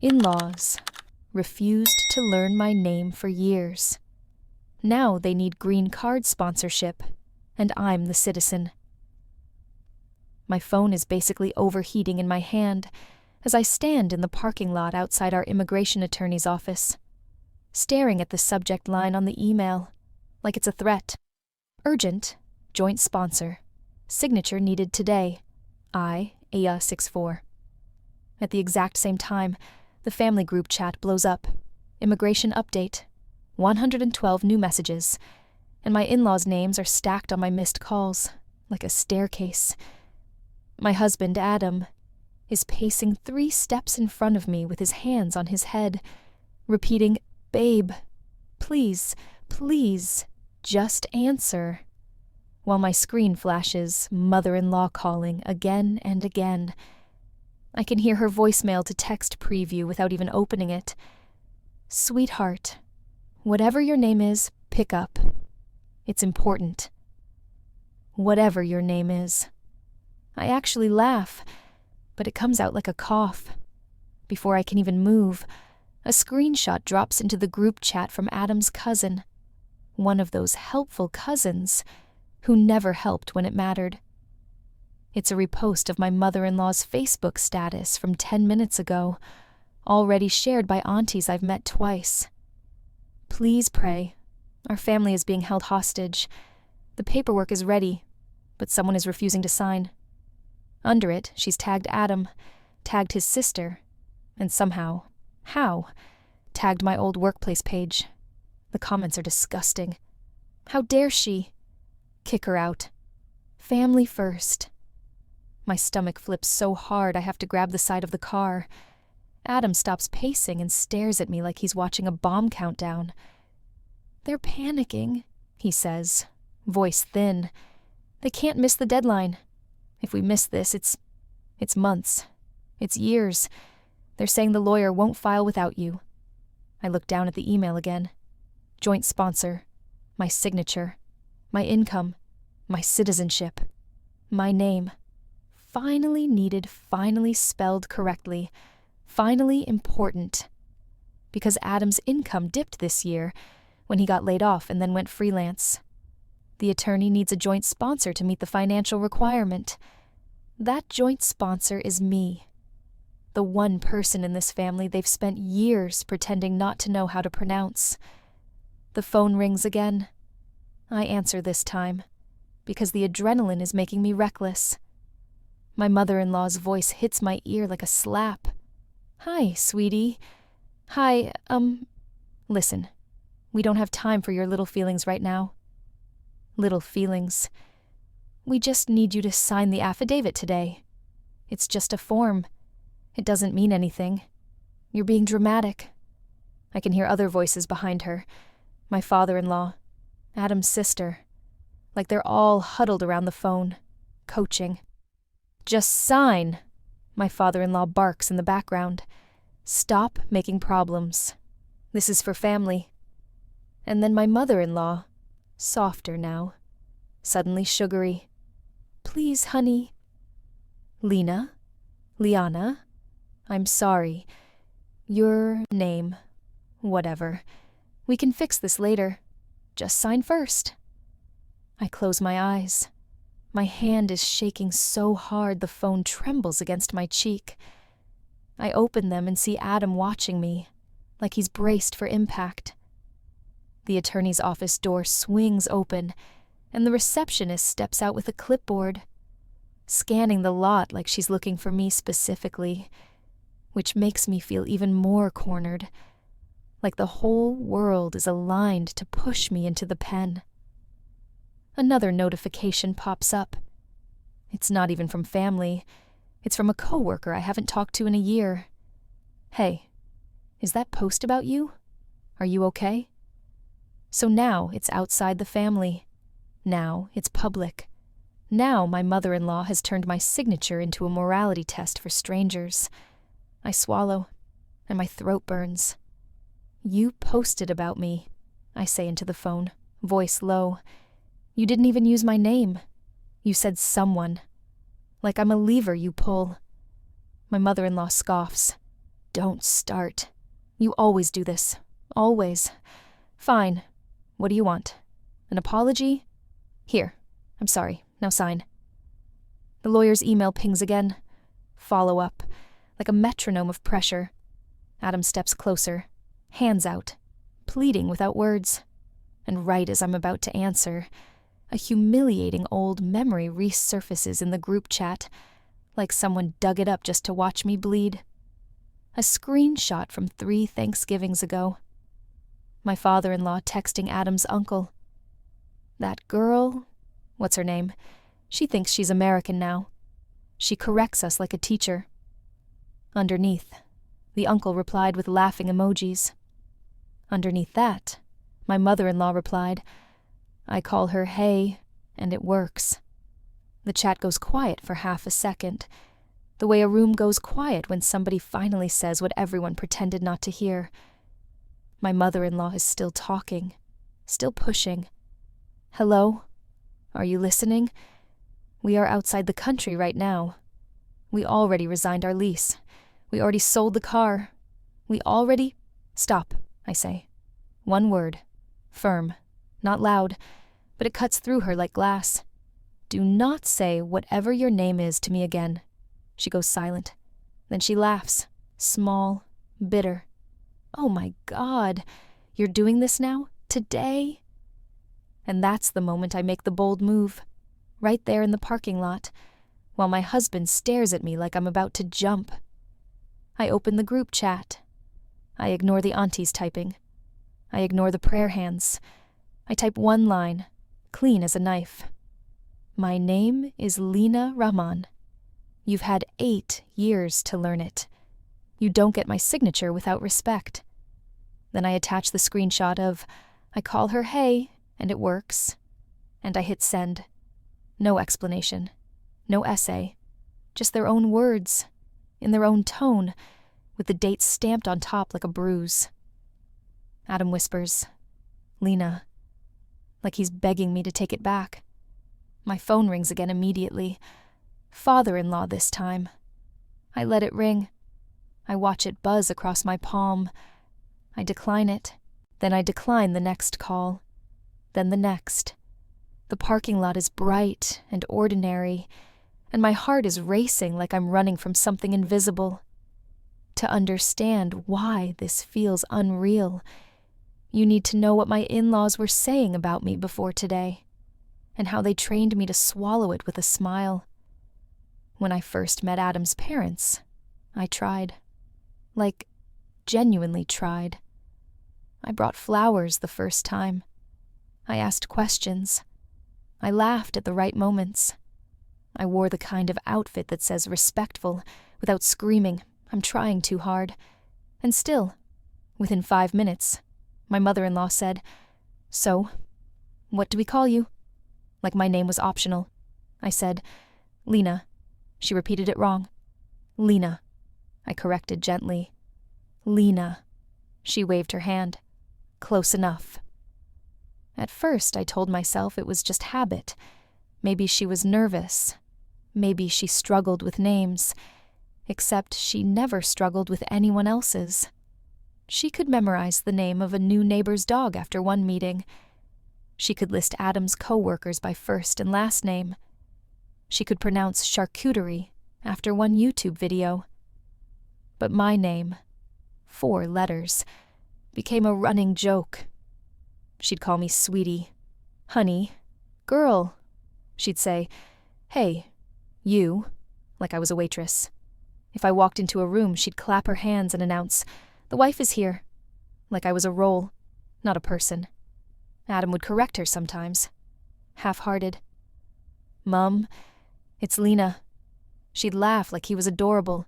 In-laws refused to learn my name for years. Now they need green card sponsorship, and I'm the citizen. My phone is basically overheating in my hand as I stand in the parking lot outside our immigration attorney's office, staring at the subject line on the email like it's a threat. Urgent, joint sponsor, signature needed today, I, Aya64. At the exact same time, the family group chat blows up. Immigration update, 112 new messages, and my in-laws' names are stacked on my missed calls, like a staircase. My husband, Adam, is pacing 3 steps in front of me with his hands on his head, repeating, "Babe, please, please, just answer," while my screen flashes mother-in-law calling again and again. I can hear her voicemail to text preview without even opening it. "Sweetheart, whatever your name is, pick up. It's important. Whatever your name is." I actually laugh, but it comes out like a cough. Before I can even move, a screenshot drops into the group chat from Adam's cousin, one of those helpful cousins who never helped when it mattered. It's a repost of my mother-in-law's Facebook status from 10 minutes ago, already shared by aunties I've met twice. "Please pray. Our family is being held hostage. The paperwork is ready, but someone is refusing to sign." Under it, she's tagged Adam, tagged his sister, and somehow, tagged my old workplace page. The comments are disgusting. How dare she? Kick her out. Family first. My stomach flips so hard I have to grab the side of the car. Adam stops pacing and stares at me like he's watching a bomb countdown. "They're panicking," he says, voice thin. "They can't miss the deadline. If we miss this, it's months. It's years. They're saying the lawyer won't file without you." I look down at the email again. Joint sponsor. My signature. My income. My citizenship. My name. Finally needed, finally spelled correctly. Finally important. Because Adam's income dipped this year when he got laid off and then went freelance. The attorney needs a joint sponsor to meet the financial requirement. That joint sponsor is me. The one person in this family they've spent years pretending not to know how to pronounce. The phone rings again. I answer this time, because the adrenaline is making me reckless. My mother-in-law's voice hits my ear like a slap. "Hi, sweetie. Hi, listen, we don't have time for your little feelings right now." Little feelings. "We just need you to sign the affidavit today. It's just a form. It doesn't mean anything. You're being dramatic." I can hear other voices behind her. My father-in-law, Adam's sister. Like they're all huddled around the phone, coaching. "Just sign," my father-in-law barks in the background. "Stop making problems. This is for family." And then my mother-in-law, softer now, suddenly sugary. "Please, honey." "Lena? Liana? I'm sorry. Your name. Whatever. We can fix this later. Just sign first." I close my eyes. My hand is shaking so hard the phone trembles against my cheek. I open them and see Adam watching me, like he's braced for impact. The attorney's office door swings open, and the receptionist steps out with a clipboard, scanning the lot like she's looking for me specifically, which makes me feel even more cornered, like the whole world is aligned to push me into the pen. Another notification pops up. It's not even from family. It's from a coworker I haven't talked to in a year. "Hey, is that post about you? Are you okay?" So now it's outside the family. Now it's public. Now my mother-in-law has turned my signature into a morality test for strangers. I swallow, and my throat burns. "You posted about me," I say into the phone, voice low. "You didn't even use my name. You said someone. Like I'm a lever you pull." My mother-in-law scoffs. Don't start. You always do this. Always. Fine. What do you want? An apology? Here. I'm sorry. Now sign. The lawyer's email pings again. Follow up. Like a metronome of pressure. Adam steps closer. Hands out. Pleading without words. And right as I'm about to answer, a humiliating old memory resurfaces in the group chat, like someone dug it up just to watch me bleed. A screenshot from 3 Thanksgivings ago. My father-in-law texting Adam's uncle. That girl, what's her name? She thinks she's American now. She corrects us like a teacher. Underneath, the uncle replied with laughing emojis. Underneath that, my mother-in-law replied, I call her hey, and it works. The chat goes quiet for half a second, the way a room goes quiet when somebody finally says what everyone pretended not to hear. My mother-in-law is still talking, still pushing. Hello? Are you listening? We are outside the country right now. We already resigned our lease. We already sold the car. We already... Stop, I say. One word. Firm. Not loud, but it cuts through her like glass. Do not say whatever your name is to me again. She goes silent. Then she laughs. Small, bitter. Oh my God, you're doing this now? Today? And that's the moment I make the bold move. Right there in the parking lot, while my husband stares at me like I'm about to jump. I open the group chat. I ignore the aunties typing. I ignore the prayer hands. I type one line, clean as a knife. My name is Lena Rahman. You've had 8 years to learn it. You don't get my signature without respect. Then I attach the screenshot of, I call her hey, and it works. And I hit send. No explanation. No essay. Just their own words, in their own tone, with the date stamped on top like a bruise. Adam whispers, Lena, like he's begging me to take it back. My phone rings again immediately. Father-in-law this time. I let it ring. I watch it buzz across my palm. I decline it. Then I decline the next call. Then the next. The parking lot is bright and ordinary, and my heart is racing like I'm running from something invisible. To understand why this feels unreal, you need to know what my in-laws were saying about me before today, and how they trained me to swallow it with a smile. When I first met Adam's parents, I tried. Like, genuinely tried. I brought flowers the first time. I asked questions. I laughed at the right moments. I wore the kind of outfit that says respectful, without screaming, I'm trying too hard. And still, within 5 minutes, my mother-in-law said, So, what do we call you? Like my name was optional. I said, Lena. She repeated it wrong. Lena. I corrected gently. Lena. She waved her hand. Close enough. At first, I told myself it was just habit. Maybe she was nervous. Maybe she struggled with names. Except she never struggled with anyone else's. She could memorize the name of a new neighbor's dog after one meeting. She could list Adam's co-workers by first and last name. She could pronounce charcuterie after one YouTube video. But my name, 4 letters, became a running joke. She'd call me sweetie, honey, girl. She'd say, hey, you, like I was a waitress. If I walked into a room, she'd clap her hands and announce, the wife is here, like I was a role, not a person. Adam would correct her sometimes, half-hearted. Mum, it's Lena. She'd laugh like he was adorable.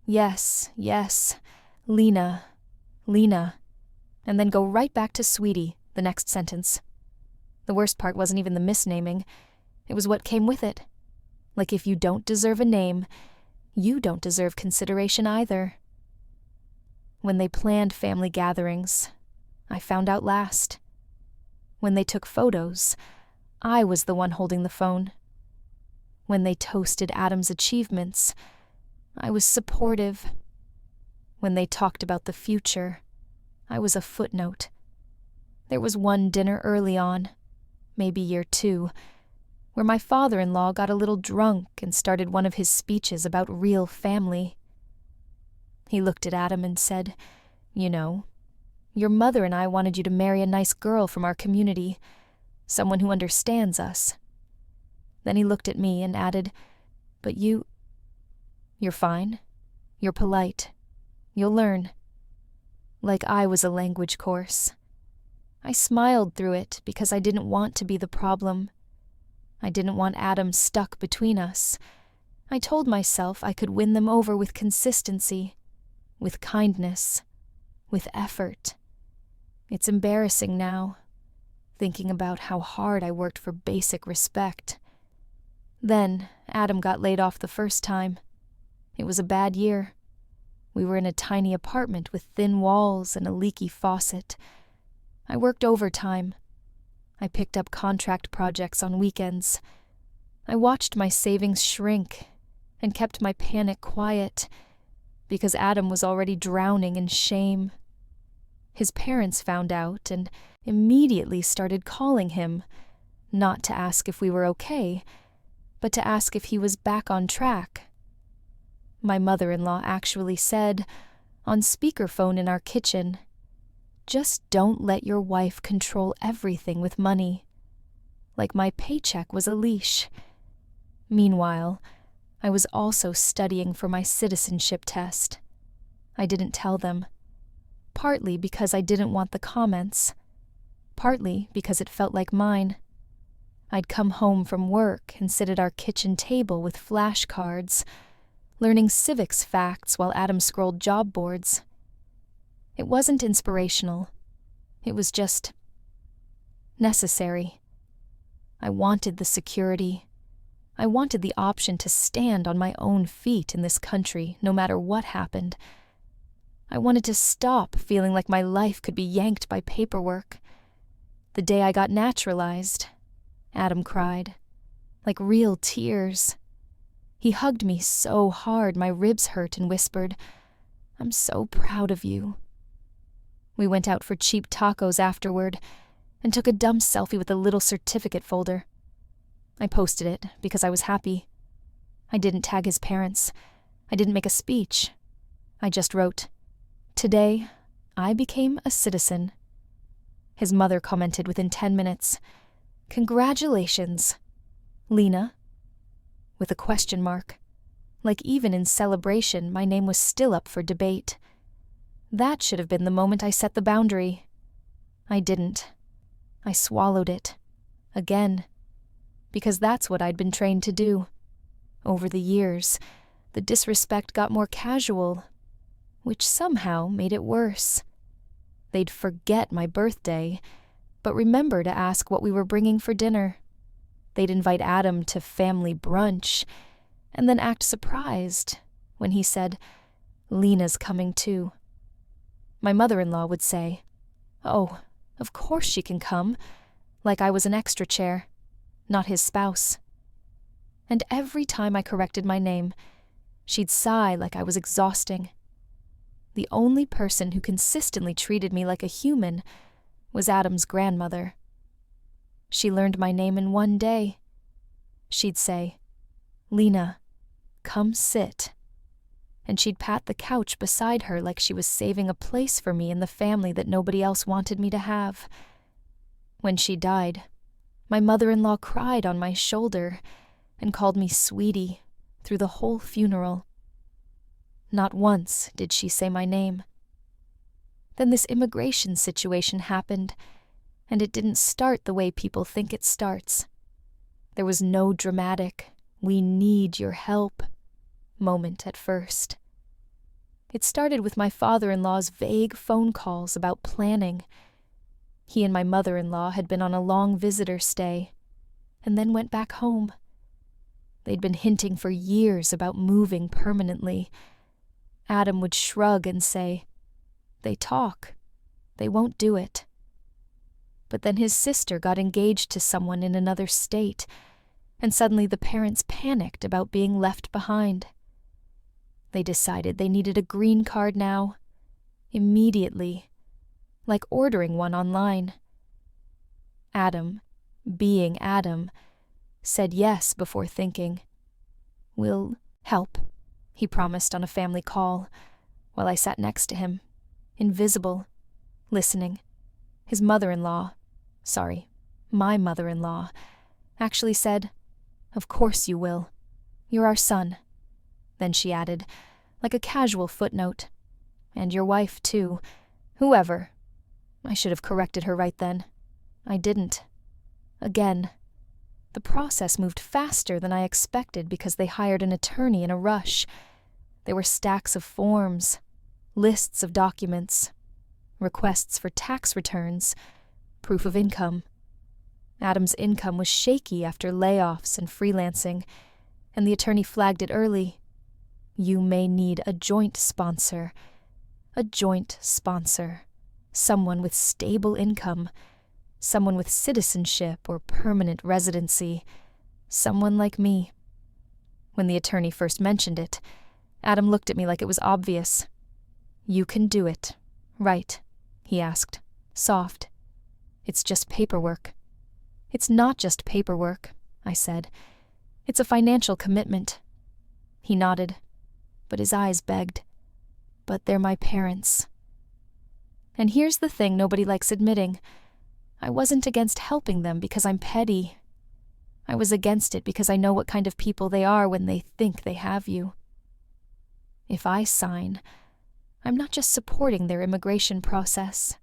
Yes, yes, Lena, Lena. And then go right back to sweetie, the next sentence. The worst part wasn't even the misnaming. It was what came with it. Like if you don't deserve a name, you don't deserve consideration either. When they planned family gatherings, I found out last. When they took photos, I was the one holding the phone. When they toasted Adam's achievements, I was supportive. When they talked about the future, I was a footnote. There was one dinner early on, maybe year 2, where my father-in-law got a little drunk and started one of his speeches about real family. He looked at Adam and said, "You know, your mother and I wanted you to marry a nice girl from our community, someone who understands us." Then he looked at me and added, "But you're fine. You're polite. You'll learn." Like I was a language course. I smiled through it because I didn't want to be the problem. I didn't want Adam stuck between us. I told myself I could win them over with consistency, with kindness, with effort. It's embarrassing now, thinking about how hard I worked for basic respect. Then, Adam got laid off the first time. It was a bad year. We were in a tiny apartment with thin walls and a leaky faucet. I worked overtime. I picked up contract projects on weekends. I watched my savings shrink and kept my panic quiet because Adam was already drowning in shame. His parents found out and immediately started calling him, not to ask if we were okay, but to ask if he was back on track. My mother-in-law actually said, on speakerphone in our kitchen, "Just don't let your wife control everything with money." Like my paycheck was a leash. Meanwhile, I was also studying for my citizenship test. I didn't tell them, partly because I didn't want the comments, partly because it felt like mine. I'd come home from work and sit at our kitchen table with flashcards, learning civics facts while Adam scrolled job boards. It wasn't inspirational. It was just necessary. I wanted the security. I wanted the option to stand on my own feet in this country no matter what happened. I wanted to stop feeling like my life could be yanked by paperwork. The day I got naturalized, Adam cried, like real tears. He hugged me so hard my ribs hurt and whispered, "I'm so proud of you." We went out for cheap tacos afterward and took a dumb selfie with a little certificate folder. I posted it because I was happy. I didn't tag his parents. I didn't make a speech. I just wrote, "Today, I became a citizen." His mother commented within 10 minutes, "Congratulations, Lena," with a question mark. Like even in celebration, my name was still up for debate. That should have been the moment I set the boundary. I didn't. I swallowed it. Again. Because that's what I'd been trained to do. Over the years, the disrespect got more casual, which somehow made it worse. They'd forget my birthday, but remember to ask what we were bringing for dinner. They'd invite Adam to family brunch, and then act surprised when he said, "Lena's coming too." My mother-in-law would say, "Oh, of course she can come," like I was an extra chair, not his spouse. And every time I corrected my name, she'd sigh like I was exhausting. The only person who consistently treated me like a human was Adam's grandmother. She learned my name in one day. She'd say, "Lena, come sit." And she'd pat the couch beside her like she was saving a place for me in the family that nobody else wanted me to have. When she died, my mother-in-law cried on my shoulder and called me sweetie through the whole funeral. Not once did she say my name. Then this immigration situation happened, and it didn't start the way people think it starts. There was no dramatic, "we need your help" moment at first. It started with my father-in-law's vague phone calls about planning. He and my mother-in-law had been on a long visitor stay, and then went back home. They'd been hinting for years about moving permanently. Adam would shrug and say, "They talk. They won't do it." But then his sister got engaged to someone in another state, and suddenly the parents panicked about being left behind. They decided they needed a green card now. Immediately. Like ordering one online. Adam, being Adam, said yes before thinking. "We'll help," he promised on a family call, while I sat next to him, invisible, listening. His mother-in-law, my mother-in-law, actually said, "Of course you will. You're our son." Then she added, like a casual footnote, "And your wife, too. Whoever." I should have corrected her right then. I didn't. Again. The process moved faster than I expected because they hired an attorney in a rush. There were stacks of forms, lists of documents, requests for tax returns, proof of income. Adam's income was shaky after layoffs and freelancing, and the attorney flagged it early. You may need a joint sponsor. A joint sponsor. Someone with stable income. Someone with citizenship or permanent residency. Someone like me. When the attorney first mentioned it, Adam looked at me like it was obvious. "You can do it, right?" he asked, soft. "It's just paperwork." "It's not just paperwork," I said. "It's a financial commitment." He nodded, but his eyes begged. "But they're my parents." And here's the thing nobody likes admitting. I wasn't against helping them because I'm petty. I was against it because I know what kind of people they are when they think they have you. If I sign, I'm not just supporting their immigration process.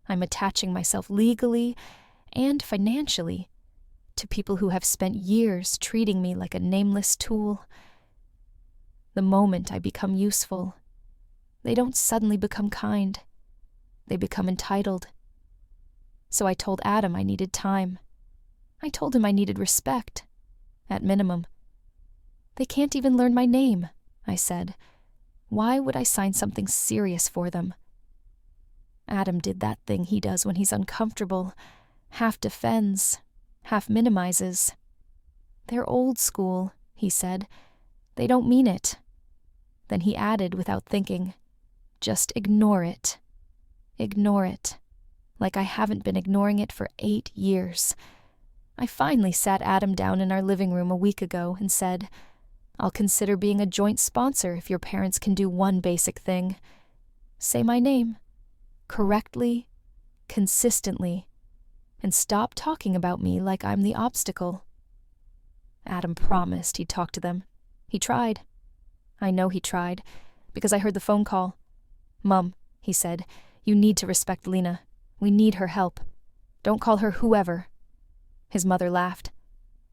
I'm attaching myself legally and financially to people who have spent years treating me like a nameless tool. The moment I become useful, they don't suddenly become kind. They become entitled. So I told Adam I needed time. I told him I needed respect, at minimum. "They can't even learn my name," I said. "Why would I sign something serious for them?" Adam did that thing he does when he's uncomfortable, half defends, half minimizes. "They're old school," he said. "They don't mean it." Then he added without thinking, "Just ignore it. Ignore it. Like I haven't been ignoring it for 8 years. I finally sat Adam down in our living room a week ago and said, "I'll consider being a joint sponsor if your parents can do one basic thing. Say my name. Correctly, consistently, and stop talking about me like I'm the obstacle." Adam promised he'd talk to them. He tried. I know he tried, because I heard the phone call. "Mum," he said, "you need to respect Lena. We need her help. Don't call her whoever." His mother laughed.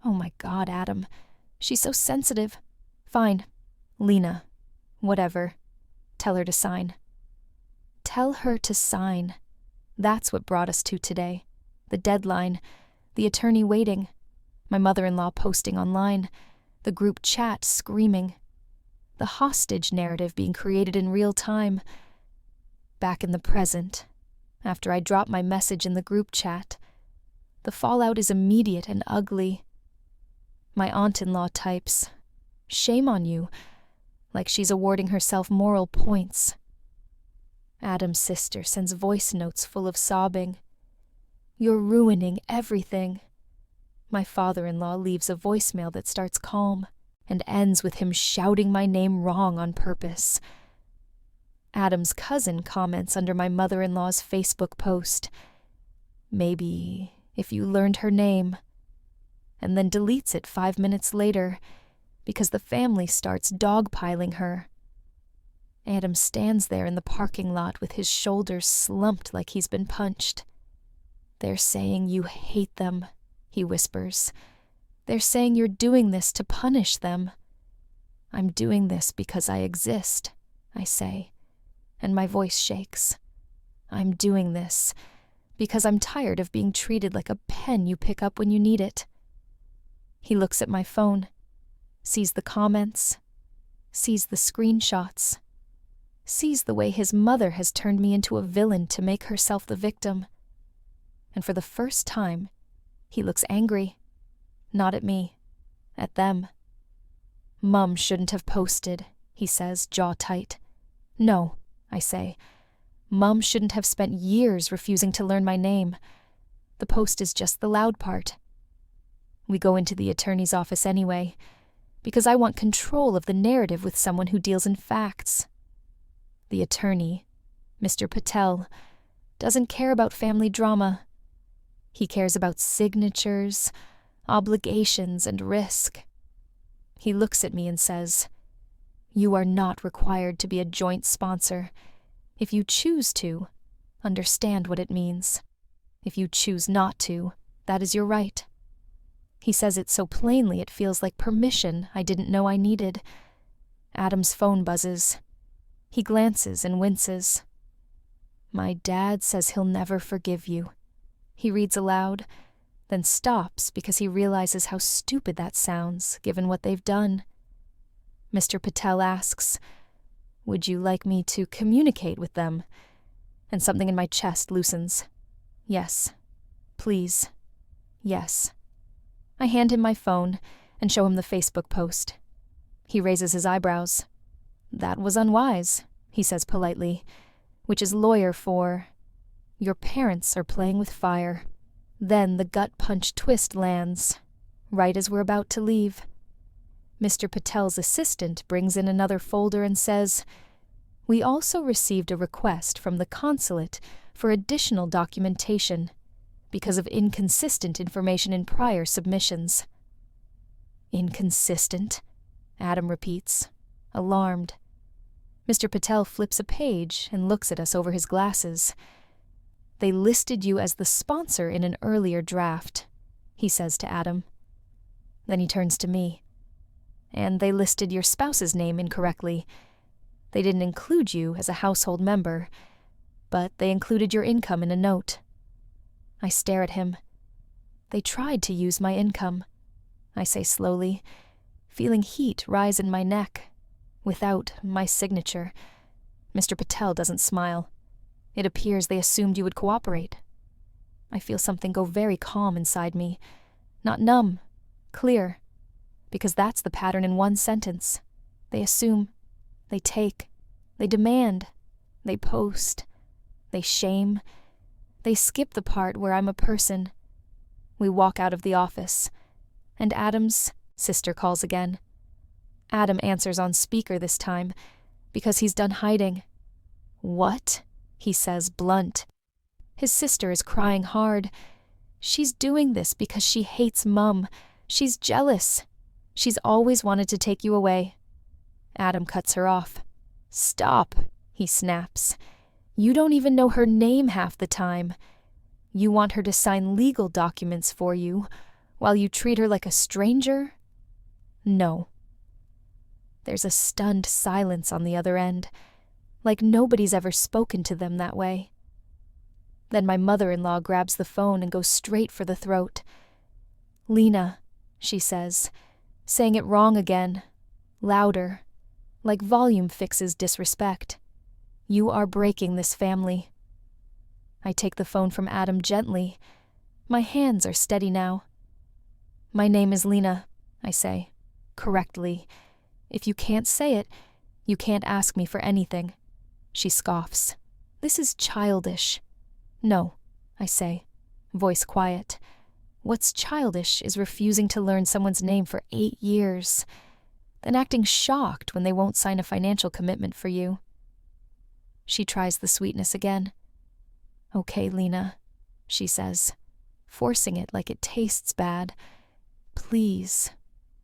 "Oh my God, Adam. She's so sensitive." "Fine. Lena. Whatever. Tell her to sign." Tell her to sign. That's what brought us to today. The deadline. The attorney waiting. My mother-in-law posting online. The group chat screaming. The hostage narrative being created in real time. Back in the present, after I drop my message in the group chat, the fallout is immediate and ugly. My aunt-in-law types, "Shame on you," like she's awarding herself moral points. Adam's sister sends voice notes full of sobbing. "You're ruining everything." My father-in-law leaves a voicemail that starts calm and ends with him shouting my name wrong on purpose. Adam's cousin comments under my mother-in-law's Facebook post, "Maybe if you learned her name," and then deletes it 5 minutes later because the family starts dogpiling her. Adam stands there in the parking lot with his shoulders slumped like he's been punched. "They're saying you hate them," he whispers. "They're saying you're doing this to punish them." "I'm doing this because I exist," I say, and my voice shakes. "I'm doing this because I'm tired of being treated like a pen you pick up when you need it." He looks at my phone, sees the comments, sees the screenshots, sees the way his mother has turned me into a villain to make herself the victim. And for the first time, he looks angry. Not at me, at them. "Mum shouldn't have posted," he says, jaw tight. No, I say. Mum shouldn't have spent years refusing to learn my name. The post is just the loud part. We go into the attorney's office anyway, because I want control of the narrative with someone who deals in facts. The attorney, Mr. Patel, doesn't care about family drama. He cares about signatures, obligations, and risk. He looks at me and says, "You are not required to be a joint sponsor. If you choose to, understand what it means. If you choose not to, that is your right." He says it so plainly it feels like permission I didn't know I needed. Adam's phone buzzes. He glances and winces. "My dad says he'll never forgive you," he reads aloud, then stops because he realizes how stupid that sounds, given what they've done. Mr. Patel asks, "Would you like me to communicate with them?" And something in my chest loosens. Yes. Please. Yes. I hand him my phone and show him the Facebook post. He raises his eyebrows. "That was unwise," he says politely, which is lawyer for, "Your parents are playing with fire." Then the gut punch twist lands, right as we're about to leave. Mr. Patel's assistant brings in another folder and says, "We also received a request from the consulate for additional documentation because of inconsistent information in prior submissions." "Inconsistent?" Adam repeats, alarmed. Mr. Patel flips a page and looks at us over his glasses. "They listed you as the sponsor in an earlier draft," he says to Adam. Then he turns to me. "And they listed your spouse's name incorrectly. They didn't include you as a household member, but they included your income in a note." I stare at him. "They tried to use my income," I say slowly, feeling heat rise in my neck, without my signature. Mr. Patel doesn't smile. It appears they assumed you would cooperate. I feel something go very calm inside me, not numb, clear, because that's the pattern in one sentence. They assume, they take, they demand, they post, they shame, they skip the part where I'm a person. We walk out of the office, and Adam's sister calls again. Adam answers on speaker this time, because he's done hiding. "What?" he says, blunt. His sister is crying hard. She's doing this because she hates Mum. She's jealous. She's always wanted to take you away. Adam cuts her off. "Stop," he snaps. "You don't even know her name half the time. You want her to sign legal documents for you, while you treat her like a stranger? No." There's a stunned silence on the other end, like nobody's ever spoken to them that way. Then my mother-in-law grabs the phone and goes straight for the throat. "Lena," she says, saying it wrong again, louder, like volume fixes disrespect. "You are breaking this family." I take the phone from Adam gently. My hands are steady now. "My name is Lena," I say, correctly. "If you can't say it, you can't ask me for anything." She scoffs. "This is childish." "No," I say, voice quiet. "What's childish is refusing to learn someone's name for 8 years, then acting shocked when they won't sign a financial commitment for you." She tries the sweetness again. "Okay, Lena," she says, forcing it like it tastes bad. "Please,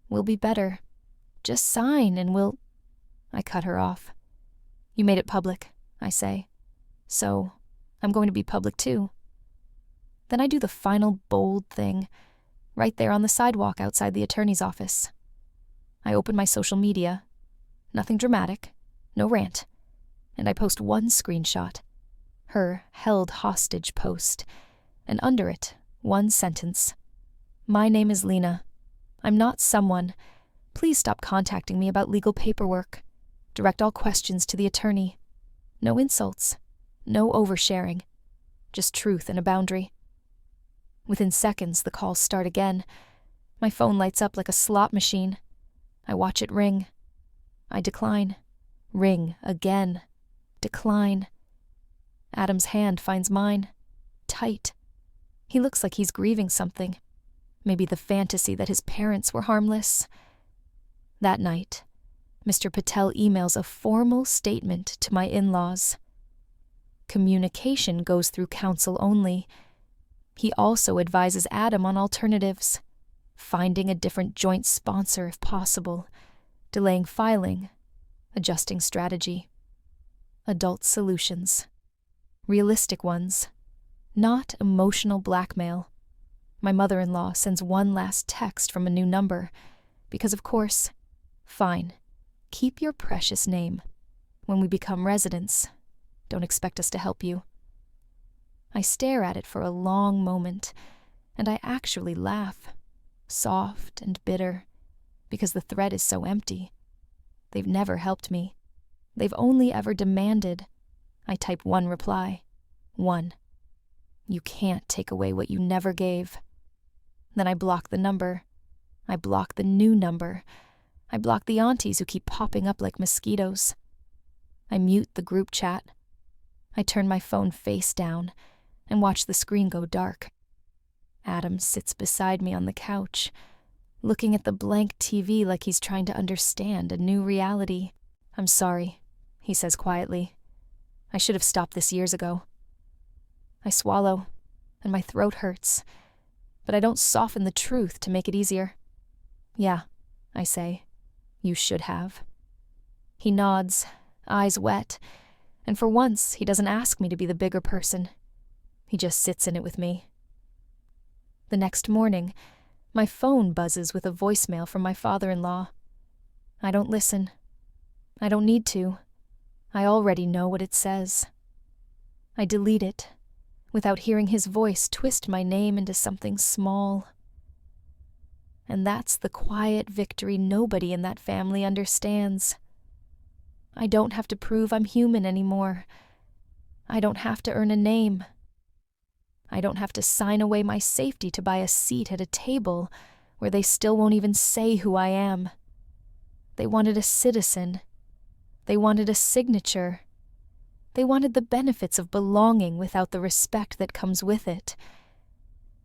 we'll be better. Just sign and we'll—" I cut her off. "You made it public," I say. "So, I'm going to be public too." Then I do the final bold thing, right there on the sidewalk outside the attorney's office. I open my social media. Nothing dramatic, no rant. And I post one screenshot. Her held hostage post. And under it, one sentence. "My name is Lena. I'm not someone. Please stop contacting me about legal paperwork. Direct all questions to the attorney. No insults. No oversharing. Just truth and a boundary." Within seconds, the calls start again. My phone lights up like a slot machine. I watch it ring. I decline. Ring again. Decline. Adam's hand finds mine. Tight. He looks like he's grieving something. Maybe the fantasy that his parents were harmless. That night, Mr. Patel emails a formal statement to my in-laws. Communication goes through counsel only. He also advises Adam on alternatives, finding a different joint sponsor if possible, delaying filing, adjusting strategy. Adult solutions. Realistic ones. Not emotional blackmail. My mother-in-law sends one last text from a new number, because of course, fine, keep your precious name. When we become residents, don't expect us to help you. I stare at it for a long moment, and I actually laugh, soft and bitter, because the thread is so empty. They've never helped me. They've only ever demanded. I type one reply. 1. You can't take away what you never gave. Then I block the number. I block the new number. I block the aunties who keep popping up like mosquitoes. I mute the group chat. I turn my phone face down and watch the screen go dark. Adam sits beside me on the couch, looking at the blank TV like he's trying to understand a new reality. I'm sorry, he says quietly. I should have stopped this years ago. I swallow, and my throat hurts, but I don't soften the truth to make it easier. Yeah, I say, you should have. He nods, eyes wet, and for once he doesn't ask me to be the bigger person. He just sits in it with me. The next morning, my phone buzzes with a voicemail from my father-in-law. I don't listen. I don't need to. I already know what it says. I delete it, without hearing his voice twist my name into something small. And that's the quiet victory nobody in that family understands. I don't have to prove I'm human anymore. I don't have to earn a name. I don't have to sign away my safety to buy a seat at a table where they still won't even say who I am. They wanted a citizen. They wanted a signature. They wanted the benefits of belonging without the respect that comes with it.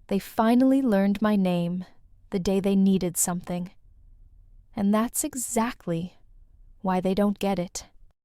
They finally learned my name the day they needed something. And that's exactly why they don't get it.